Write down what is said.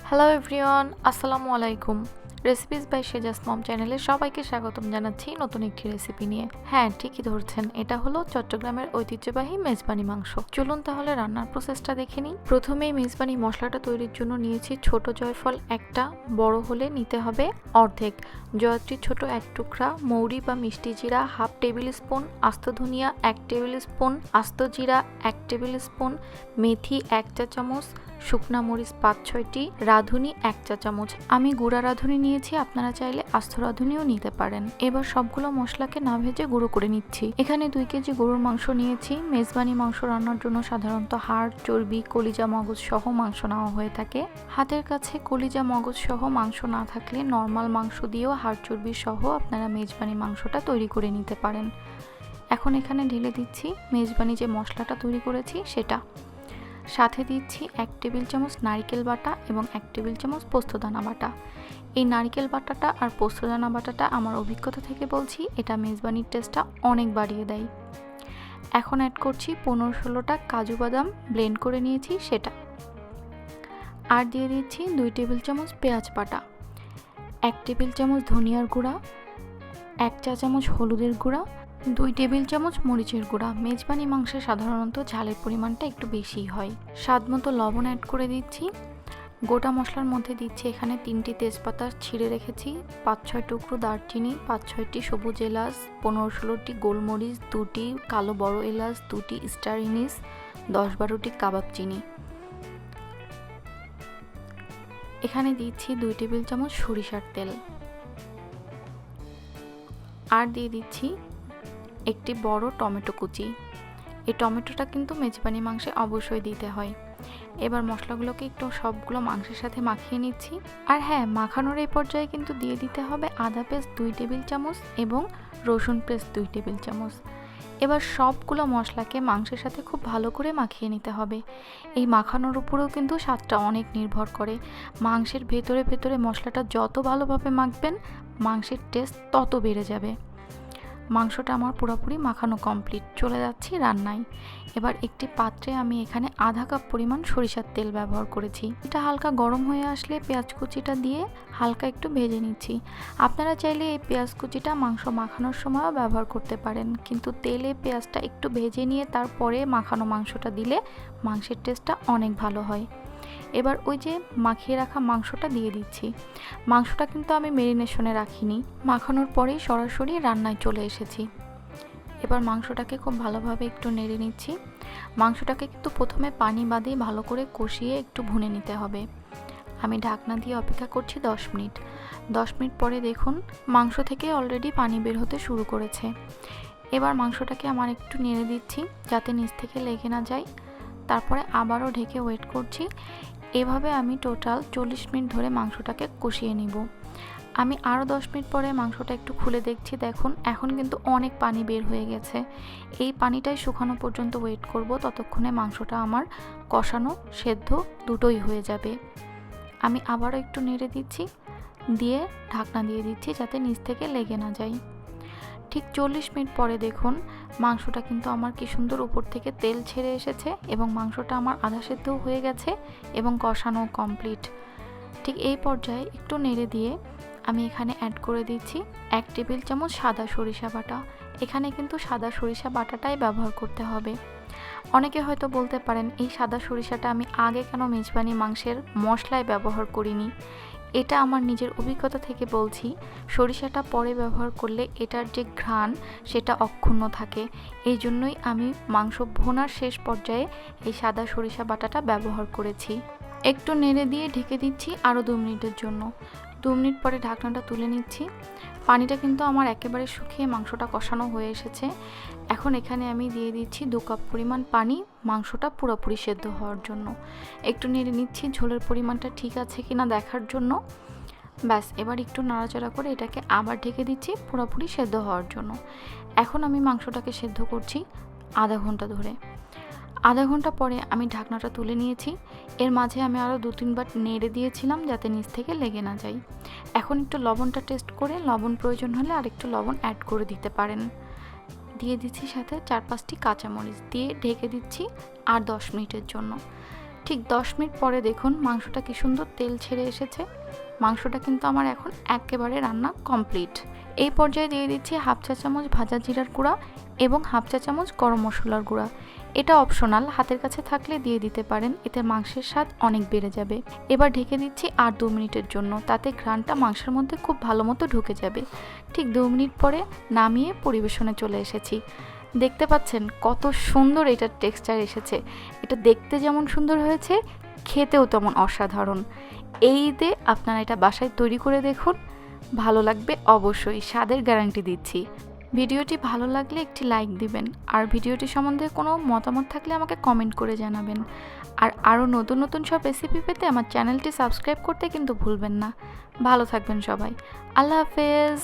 Hello everyone, আসসালামু আলাইকুম। Recipes by শেজাস মম চ্যানেলে সবাইকে স্বাগতম জানাচ্ছি নতুন একটি রেসিপি নিয়ে। হ্যাঁ, ঠিকই ধরছেন, এটা হলো চট্টগ্রামের ঐতিহ্যবাহী মেজবানি মাংস। চলুন তাহলে রান্নার প্রসেসটা দেখে নিই। প্রথমেই মেজবানি মশলাটা তৈরির জন্য নিয়েছি ছোট জয়ফল একটা, বড় হলে নিতে হবে অর্ধেক, জয়ত্রী ছোট এক টুকরা, মৌরি বা মিষ্টি জিরা হাফ টেবিল স্পুন, আস্ত ধনিয়া 1 টেবিল স্পুন, আস্ত জিরা 1 টেবিল স্পুন, মেথি 1 চা চামচ, শুকনা মরিচ 5-6টি, রাঁধুনি 1 চা চামচ। আমি গুঁড়া রাঁধুনি নিয়েছি, আপনারা চাইলে আস্ত রাঁধুনিও নিতে পারেন। এবার সবগুলো মশলাকে না ভেজে গুঁড়ো করে নিচ্ছি। এখানে 2 কেজি গরুর মাংস নিয়েছি। মেজবানি মাংস রান্নার জন্য সাধারণত হাড়, চর্বি, কলিজা, মগজ সহ মাংস নেওয়া হয়ে থাকে। হাতের কাছে কলিজা, মগজ সহ মাংস না থাকলে নর্মাল মাংস দিয়েও হাড়, চর্বি সহ আপনারা মেজবানি মাংসটা তৈরি করে নিতে পারেন। এখন এখানে ঢেলে দিচ্ছি মেজবানি যে মশলাটা তৈরি করেছি সেটা। সাথে দিচ্ছি 1 টেবিল চামচ নারকেল বাটা এবং 1 টেবিল চামচ পোস্তদানা বাটা। এই নারকেল বাটাটা আর পোস্তদানা বাটাটা আমার অভিজ্ঞতা থেকে বলছি, এটা মেজবানির টেস্টটা অনেক বাড়িয়ে দেয়। এখন অ্যাড করছি 15-16টা কাজু বাদাম ব্লেন্ড করে নিয়েছি সেটা। আর দিয়ে দিচ্ছি 2 টেবিল চামচ পেঁয়াজ বাটা, 1 টেবিল চামচ ধনিয়ার গুঁড়া, 1 চা চামচ হলুদের গুঁড়া, 2 টেবিল চামচ মরিচের গুঁড়া। মেজবানি মাংসে সাধারণত ঝালের পরিমাণটা একটু বেশিই হয়। স্বাদ মতো লবণ অ্যাড করে দিচ্ছি। গোটা মশলার মধ্যে দিচ্ছি এখানে 3টি তেজপাতা ছিঁড়ে রেখেছি, 5-6 টুকরো দারচিনি, 5-6টি সবুজ এলাচ, 15-16টি গোলমরিচ, 2টি কালো বড় এলাচ, 2টি স্টার ইনিস, 10-12টি কাবাব চিনি। এখানে দিচ্ছি 2 টেবিল চামচ সরিষার তেল। আর দিয়ে দিচ্ছি একটি বড় টমেটো কুচি। এই টমেটোটা কিন্তু মেজবানি মাংসে অবশ্যই দিতে হয়। এবার মশলাগুলোকে একটু সবগুলো মাংসের সাথে মাখিয়ে নিচ্ছি। আর হ্যাঁ, মাখানোর এই পর্যায়ে কিন্তু দিয়ে দিতে হবে আদা পেস্ট 2 টেবিল চামচ এবং রসুন পেস্ট 2 টেবিল চামচ। এবার সবগুলো মশলাকে মাংসের সাথে খুব ভালো করে মাখিয়ে নিতে হবে। এই মাখানোর উপরেও কিন্তু স্বাদটা অনেক নির্ভর করে। মাংসের ভেতরে ভেতরে মশলাটা যত ভালোভাবে মাখবেন, মাংসের টেস্ট তত বেড়ে যাবে। মাংসটা আমার পুরোপুরি মাখানো কমপ্লিট, চলে যাচ্ছি রান্নায়। এবার একটি পাত্রে আমি এখানে আধা কাপ পরিমাণ সরিষার তেল ব্যবহার করেছি। এটা হালকা গরম হয়ে আসলে পেঁয়াজ কুচিটা দিয়ে হালকা একটু ভেজে নিচ্ছি। আপনারা চাইলে এই পেঁয়াজ কুচিটা মাংস মাখানোর সময়ও ব্যবহার করতে পারেন, কিন্তু তেলে পেঁয়াজটা একটু ভেজে নিয়ে তারপরে মাখানো মাংসটা দিলে মাংসের টেস্টটা অনেক ভালো হয়। এবার ওই যে মাখিয়ে রাখা মাংসটা দিয়ে দিচ্ছি। মাংসটা কিন্তু আমি মেরিনেশনে রাখিনি, মাখানোর পরেই সরাসরি রান্নায় চলে এসেছি। এবার মাংসটাকে খুব ভালোভাবে একটু নেড়ে নিচ্ছি। মাংসটাকে কিন্তু প্রথমে পানি বাদে ভালো করে কষিয়ে একটু ভুনে নিতে হবে। আমি ঢাকনা দিয়ে অপেক্ষা করছি 10 মিনিট। 10 মিনিট পরে দেখুন মাংস থেকে অলরেডি পানি বের হতে শুরু করেছে। এবার মাংসটাকে আমার একটু নেড়ে দিচ্ছি যাতে নিচ থেকে লেগে না যায়। তারপরে আবারও ঢেকে ওয়েট করছি। এভাবে আমি টোটাল 40 মিনিট ধরে মাংসটাকে কষিয়ে নিব। আমি আরও 10 মিনিট পরে মাংসটা একটু খুলে দেখছি, দেখুন এখন কিন্তু অনেক পানি বের হয়ে গেছে। এই পানিটাই শুকানো পর্যন্ত ওয়েট করব, ততক্ষণে মাংসটা আমার কষানো সেদ্ধ দুটোই হয়ে যাবে। আমি আবারও একটু নেড়ে দিচ্ছি, দিয়ে ঢাকনা দিয়ে দিচ্ছি যাতে নিচ থেকে লেগে না যায়। ঠিক 40 মিনিট পরে দেখুন মাংসটা কিন্তু আমার কি সুন্দর উপর থেকে তেল ছেড়ে এসেছে এবং মাংসটা আমার আধা সেদ্ধও হয়ে গেছে এবং কষানো কমপ্লিট। ঠিক এই পর্যায়ে একটু নেড়ে দিয়ে আমি এখানে অ্যাড করে দিচ্ছি 1 টেবিল চামচ সাদা সরিষা বাটা। এখানে কিন্তু সাদা সরিষা বাটাটাই ব্যবহার করতে হবে। অনেকে হয়তো বলতে পারেন এই সাদা সরিষাটা আমি আগে কেন মেজবানি মাংসের মশলায় ব্যবহার করিনি। এটা আমার নিজের অভিজ্ঞতা থেকে বলছি, সরিষাটা পরে ব্যবহার করলে এটার যে ঘ্রাণ সেটা অক্ষুণ্ণ থাকে। এই জন্যই আমি মাংস ভোনার শেষ পর্যায়ে এই সাদা সরিষা বাটাটা ব্যবহার করেছি। একটু নেড়ে দিয়ে ঢেকে দিচ্ছি আরও 2 মিনিটের জন্য। 2 মিনিট পরে ঢাকনাটা তুলে নিচ্ছি। পানিটা কিন্তু আমার একেবারে শুকিয়ে মাংসটা কষানো হয়ে এসেছে। এখন এখানে আমি দিয়ে দিচ্ছি 2 কাপ পরিমাণ পানি মাংসটা পুরোপুরি সেদ্ধ হওয়ার জন্য। একটু নেড়ে নিচ্ছি ঝোলের পরিমাণটা ঠিক আছে কিনা দেখার জন্য। ব্যাস, এবার একটু নাড়াচাড়া করে এটাকে আবার ঢেকে দিচ্ছি পুরোপুরি সেদ্ধ হওয়ার জন্য। এখন আমি মাংসটাকে সেদ্ধ করছি আধা ঘন্টা ধরে। আধা ঘন্টা পরে আমি ঢাকনাটা তুলে নিয়েছি। এর মাঝে আমি আরও 2-3 বার নেড়ে দিয়েছিলাম যাতে নিচ থেকে লেগে না যায়। এখন একটু লবণটা টেস্ট করে লবণ প্রয়োজন হলে আরেকটু লবণ অ্যাড করে দিতে পারেন। দিয়ে দিচ্ছি সাথে 4-5টি কাঁচামরিচ দিয়ে ঢেকে দিচ্ছি আর 10 মিনিটের জন্য। ঠিক 10 মিনিট পরে দেখুন মাংসটা কি সুন্দর তেল ছেড়ে এসেছে। মাংসটা কিন্তু আমার এখন একেবারে রান্না কমপ্লিট। এই পর্যায়ে দিয়ে দিচ্ছি হাফ চা চামচ ভাজা জিরার গুঁড়া এবং হাফ চা চামচ গরম মশলার গুঁড়া। এটা অপশনাল, হাতের কাছে থাকলে দিয়ে দিতে পারেন, এতে মাংসের স্বাদ অনেক বেড়ে যাবে। এবার ঢেকে দিচ্ছি আর 2 মিনিটের জন্য, তাতে ঘ্রাণটা মাংসের মধ্যে খুব ভালো মতো ঢুকে যাবে। ঠিক 2 মিনিট পরে নামিয়ে পরিবেশনে চলে এসেছি। দেখতে পাচ্ছেন কত সুন্দর এটার টেক্সচার এসেছে। এটা দেখতে যেমন সুন্দর হয়েছে, খেতেও তেমন অসাধারণ। এই ঈদে আপনারা এটা বাসায় তৈরি করে দেখুন, ভালো লাগবে অবশ্যই, স্বাদের গ্যারান্টি দিচ্ছি। ভিডিওটি ভালো লাগলে একটি লাইক দিবেন, আর ভিডিওটি সম্বন্ধে কোনো মতামত থাকলে আমাকে কমেন্ট করে জানাবেন। আর আরও নতুন নতুন সব রেসিপি পেতে আমার চ্যানেলটি সাবস্ক্রাইব করতে কিন্তু ভুলবেন না। ভালো থাকবেন সবাই। আল্লাহ হাফেজ।